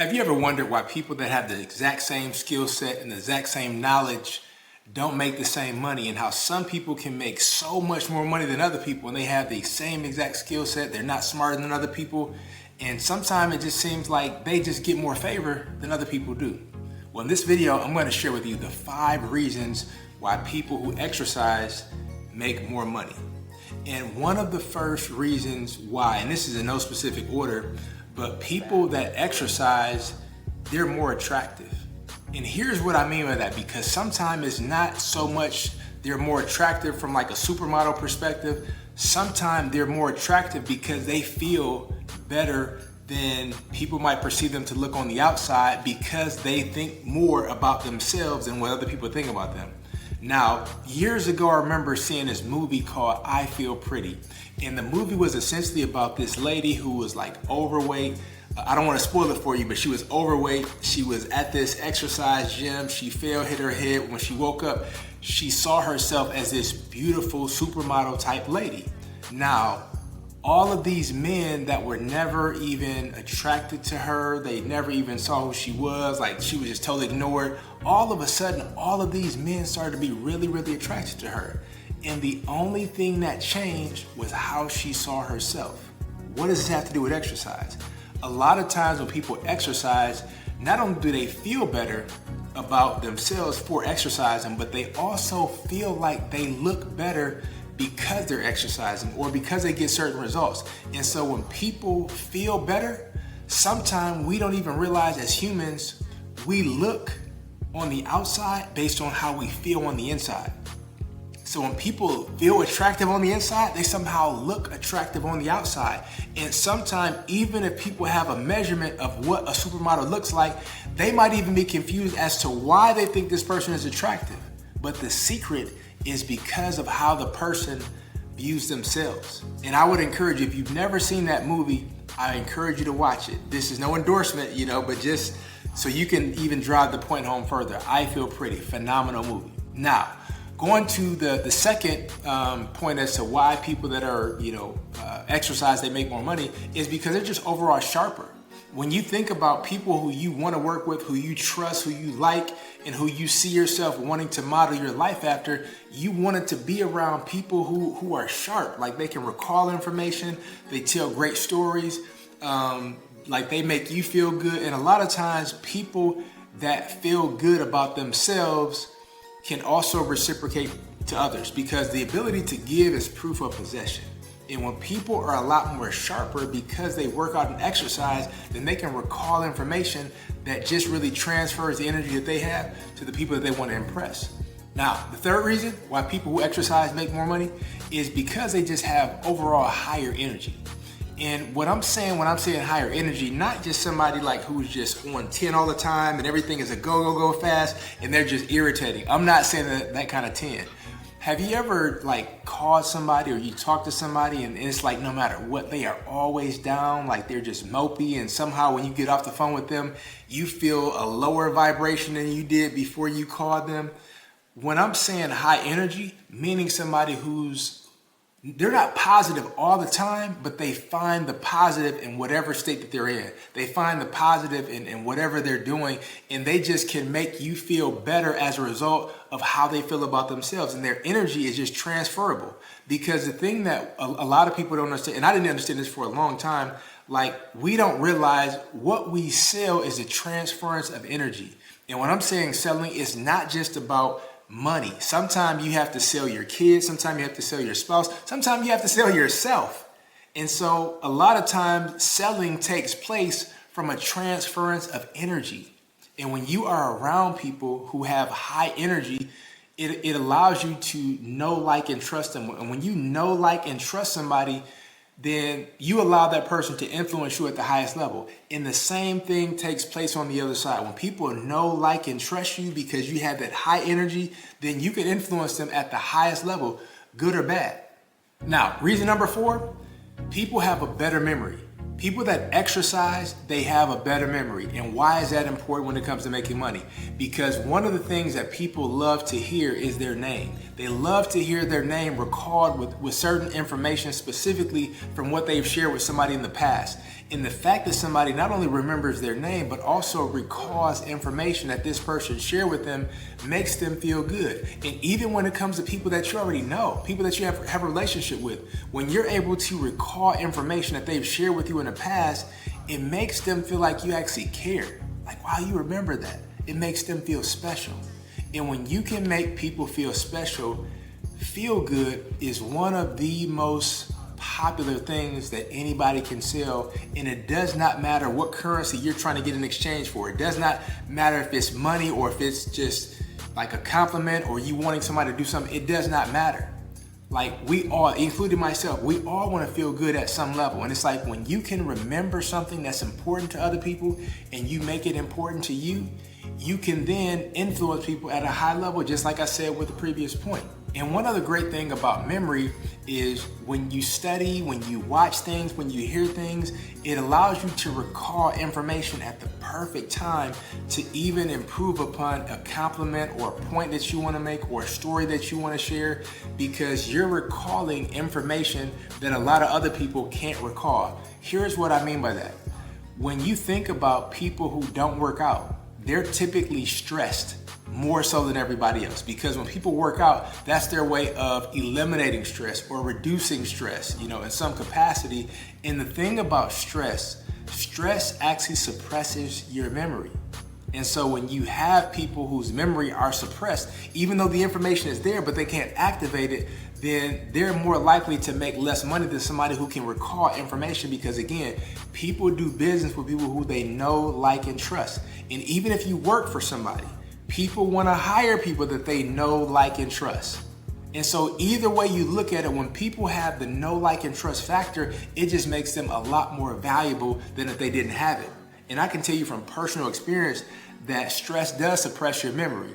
Have you ever wondered why people that have the exact same skill set and the exact same knowledge don't make the same money, and how some people can make so much more money than other people and they have the same exact skill set, they're not smarter than other people, and sometimes it just seems like they just get more favor than other people do? Well, in this video, I'm going to share with you the 5 reasons why people who exercise make more money. And one of the first reasons why, and this is in no specific order, but people that exercise, they're more attractive. And here's what I mean by that, because sometimes it's not so much they're more attractive from like a supermodel perspective. Sometimes they're more attractive because they feel better than people might perceive them to look on the outside, because they think more about themselves than what other people think about them. Now, years ago, I remember seeing this movie called I Feel Pretty. And the movie was essentially about this lady who was like overweight. I don't want to spoil it for you, but she was overweight. She was at this exercise gym. She fell, hit her head. When she woke up, she saw herself as this beautiful supermodel type lady. Now, all of these men that were never even attracted to her, they never even saw who she was, like she was just totally ignored. All of a sudden, all of these men started to be really, really attracted to her. And the only thing that changed was how she saw herself. What does this have to do with exercise? A lot of times when people exercise, not only do they feel better about themselves for exercising, but they also feel like they look better because they're exercising or because they get certain results. And so when people feel better, sometimes we don't even realize as humans, we look on the outside based on how we feel on the inside. So when people feel attractive on the inside, they somehow look attractive on the outside. And sometimes, even if people have a measurement of what a supermodel looks like, they might even be confused as to why they think this person is attractive. But the secret is because of how the person views themselves. And I would encourage you, if you've never seen that movie, I encourage you to watch it. This is no endorsement, but just so you can even drive the point home further. I Feel Pretty, phenomenal movie. Now, going to the second point as to why people that are, exercise, they make more money, is because they're just overall sharper. When you think about people who you want to work with, who you trust, who you like, and who you see yourself wanting to model your life after, you want it to be around people who are sharp, like they can recall information, they tell great stories, like they make you feel good. And a lot of times people that feel good about themselves can also reciprocate to others, because the ability to give is proof of possession. And when people are a lot more sharper because they work out and exercise, then they can recall information that just really transfers the energy that they have to the people that they want to impress. Now, the third reason why people who exercise make more money is because they just have overall higher energy. And what I'm saying when I'm saying higher energy, not just somebody like who's just on 10 all the time and everything is a go fast and they're just irritating. I'm not saying that kind of 10. Have you ever like called somebody or you talk to somebody and it's like no matter what, they are always down, like they're just mopey, and somehow when you get off the phone with them, you feel a lower vibration than you did before you called them? When I'm saying high energy, meaning somebody they're not positive all the time, but they find the positive in whatever state that they're in. They find the positive in whatever they're doing, and they just can make you feel better as a result of how they feel about themselves. And their energy is just transferable. Because the thing that a lot of people don't understand, and I didn't understand this for a long time, like we don't realize what we sell is a transference of energy. And when I'm saying selling, it's not just about money. Sometimes you have to sell your kids. Sometimes you have to sell your spouse. Sometimes you have to sell yourself. And so a lot of times selling takes place from a transference of energy. And when you are around people who have high energy, it allows you to know, like, and trust them. And when you know, like, and trust somebody, then you allow that person to influence you at the highest level. And the same thing takes place on the other side. When people know, like, and trust you because you have that high energy, then you can influence them at the highest level, good or bad. Now, reason number 4, people have a better memory. People that exercise, they have a better memory. And why is that important when it comes to making money? Because one of the things that people love to hear is their name. They love to hear their name recalled with certain information specifically from what they've shared with somebody in the past. And the fact that somebody not only remembers their name, but also recalls information that this person shared with them makes them feel good. And even when it comes to people that you already know, people that you have a relationship with, when you're able to recall information that they've shared with you in the past, it makes them feel like you actually care. Like, wow, you remember that. It makes them feel special. And when you can make people feel special, feel good is one of the most popular things that anybody can sell. And it does not matter what currency you're trying to get in exchange for. It does not matter if it's money or if it's just like a compliment or you wanting somebody to do something. It does not matter. Like, we all, including myself, we all want to feel good at some level. And it's like when you can remember something that's important to other people and you make it important to you, you can then influence people at a high level, just like I said with the previous point. And one other great thing about memory is when you study, when you watch things, when you hear things, it allows you to recall information at the perfect time to even improve upon a compliment or a point that you want to make or a story that you want to share, because you're recalling information that a lot of other people can't recall. Here's what I mean by that. When you think about people who don't work out, they're typically stressed more so than everybody else, because when people work out, that's their way of eliminating stress or reducing stress, in some capacity. And the thing about stress actually suppresses your memory. And so when you have people whose memory are suppressed, even though the information is there, but they can't activate it, then they're more likely to make less money than somebody who can recall information, because again, people do business with people who they know, like, and trust. And even if you work for somebody, people want to hire people that they know, like, and trust. And so either way you look at it, when people have the know, like, and trust factor, it just makes them a lot more valuable than if they didn't have it. And I can tell you from personal experience that stress does suppress your memory.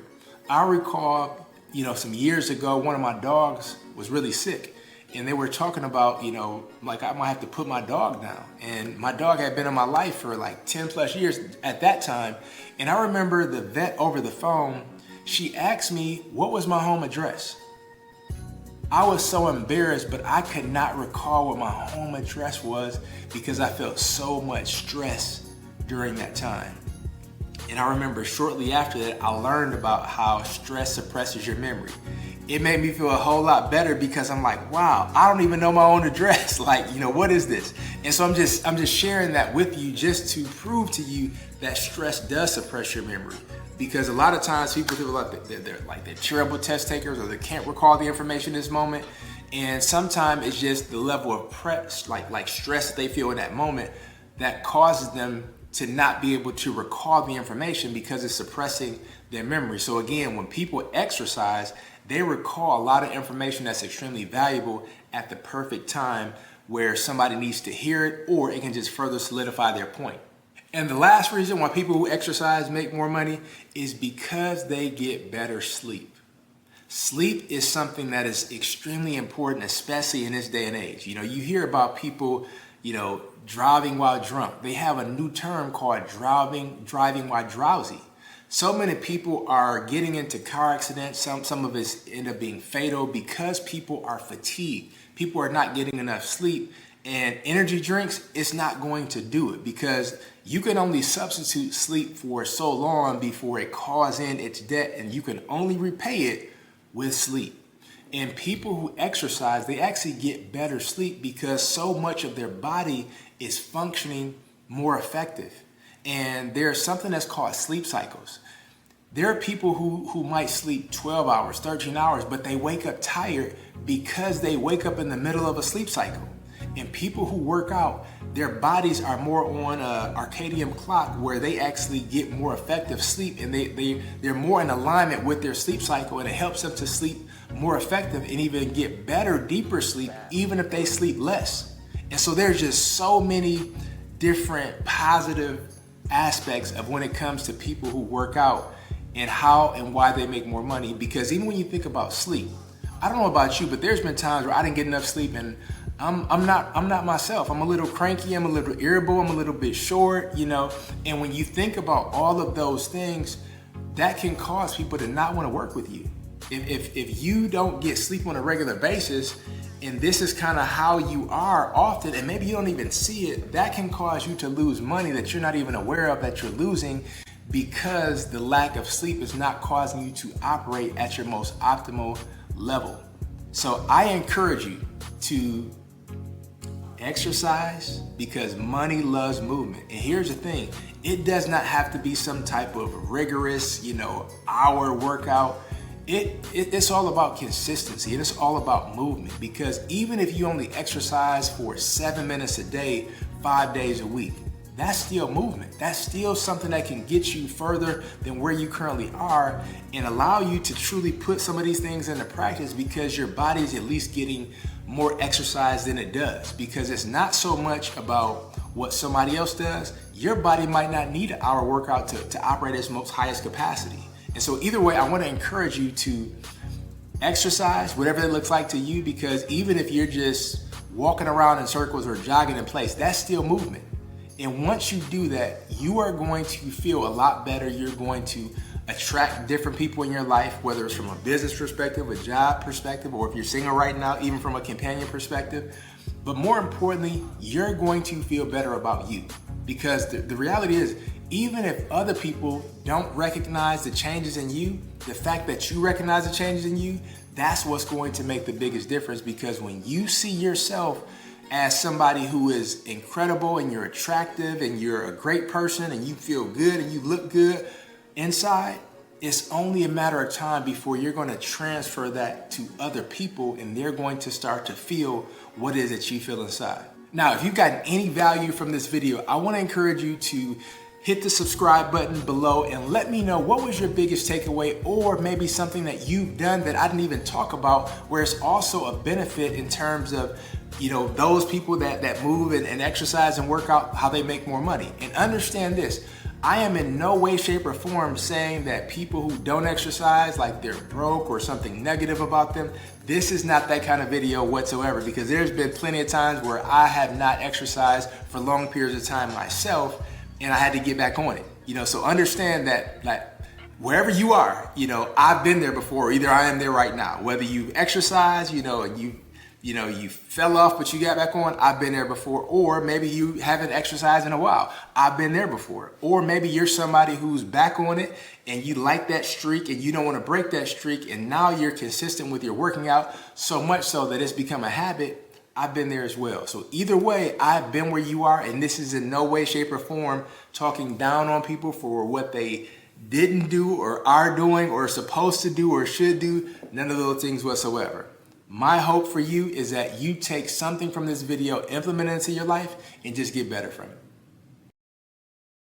I recall, some years ago, one of my dogs was really sick. And they were talking about, like, I might have to put my dog down. And my dog had been in my life for like 10 plus years at that time. And I remember the vet over the phone, she asked me, what was my home address? I was so embarrassed, but I could not recall what my home address was because I felt so much stress during that time. And I remember shortly after that, I learned about how stress suppresses your memory. It made me feel a whole lot better because I'm like, wow, I don't even know my own address. Like, what is this? And so I'm just sharing that with you just to prove to you that stress does suppress your memory. Because a lot of times people feel like they're terrible test takers or they can't recall the information in this moment. And sometimes it's just the level of like stress that they feel in that moment that causes them to not be able to recall the information because it's suppressing their memory. So again, when people exercise, they recall a lot of information that's extremely valuable at the perfect time where somebody needs to hear it, or it can just further solidify their point. And the last reason why people who exercise make more money is because they get better sleep. Sleep is something that is extremely important, especially in this day and age. You hear about people, driving while drunk. They have a new term called driving while drowsy. So many people are getting into car accidents. Some of it end up being fatal because people are fatigued. People are not getting enough sleep. And energy drinks, it's not going to do it because you can only substitute sleep for so long before it calls in its debt, and you can only repay it with sleep. And people who exercise, they actually get better sleep because so much of their body is functioning more effective. And there's something that's called sleep cycles. There are people who might sleep 12 hours, 13 hours, but they wake up tired because they wake up in the middle of a sleep cycle. And people who work out, their bodies are more on a circadian clock where they actually get more effective sleep, and they're more in alignment with their sleep cycle, and it helps them to sleep more effective and even get better, deeper sleep, even if they sleep less. And so there's just so many different positive aspects of when it comes to people who work out and how and why they make more money. Because even when you think about sleep, I don't know about you, but there's been times where I didn't get enough sleep and I'm not myself. I'm a little cranky, I'm a little irritable, I'm a little bit short, And when you think about all of those things, that can cause people to not want to work with you. If you don't get sleep on a regular basis, and this is kind of how you are often, and maybe you don't even see it, that can cause you to lose money that you're not even aware of that you're losing, because the lack of sleep is not causing you to operate at your most optimal level. So I encourage you to exercise, because money loves movement. And here's the thing, it does not have to be some type of rigorous, hour workout. It's all about consistency, and it's all about movement, because even if you only exercise for 7 minutes a day, 5 days a week, that's still movement. That's still something that can get you further than where you currently are and allow you to truly put some of these things into practice, because your body's at least getting more exercise than it does. Because it's not so much about what somebody else does. Your body might not need an hour workout to operate at its most highest capacity. And so either way, I want to encourage you to exercise, whatever it looks like to you, because even if you're just walking around in circles or jogging in place, that's still movement. And once you do that, you are going to feel a lot better. You're going to attract different people in your life, whether it's from a business perspective, a job perspective, or if you're single right now, even from a companion perspective. But more importantly, you're going to feel better about you, because the reality is, even if other people don't recognize the changes in you, the fact that you recognize the changes in you, that's what's going to make the biggest difference. Because when you see yourself as somebody who is incredible, and you're attractive, and you're a great person, and you feel good, and you look good inside, it's only a matter of time before you're going to transfer that to other people, and they're going to start to feel what it is that you feel inside. Now, if you've gotten any value from this video, I want to encourage you to hit the subscribe button below and let me know what was your biggest takeaway, or maybe something that you've done that I didn't even talk about, where it's also a benefit in terms of, those people that move and exercise and work out, how they make more money. And understand this, I am in no way, shape, or form saying that people who don't exercise, like they're broke or something negative about them. This is not that kind of video whatsoever, because there's been plenty of times where I have not exercised for long periods of time myself, and I had to get back on it. So understand that, like, wherever you are, I've been there before. Either I am there right now. Whether you exercise, and you fell off but you got back on, I've been there before. Or maybe you haven't exercised in a while, I've been there before. Or maybe you're somebody who's back on it and you like that streak and you don't want to break that streak, and now you're consistent with your working out, so much so that it's become a habit. I've been there as well. So either way, I've been where you are, and this is in no way, shape, or form talking down on people for what they didn't do or are doing or supposed to do or should do. None of those things whatsoever. My hope for you is that you take something from this video, implement it into your life, and just get better from it.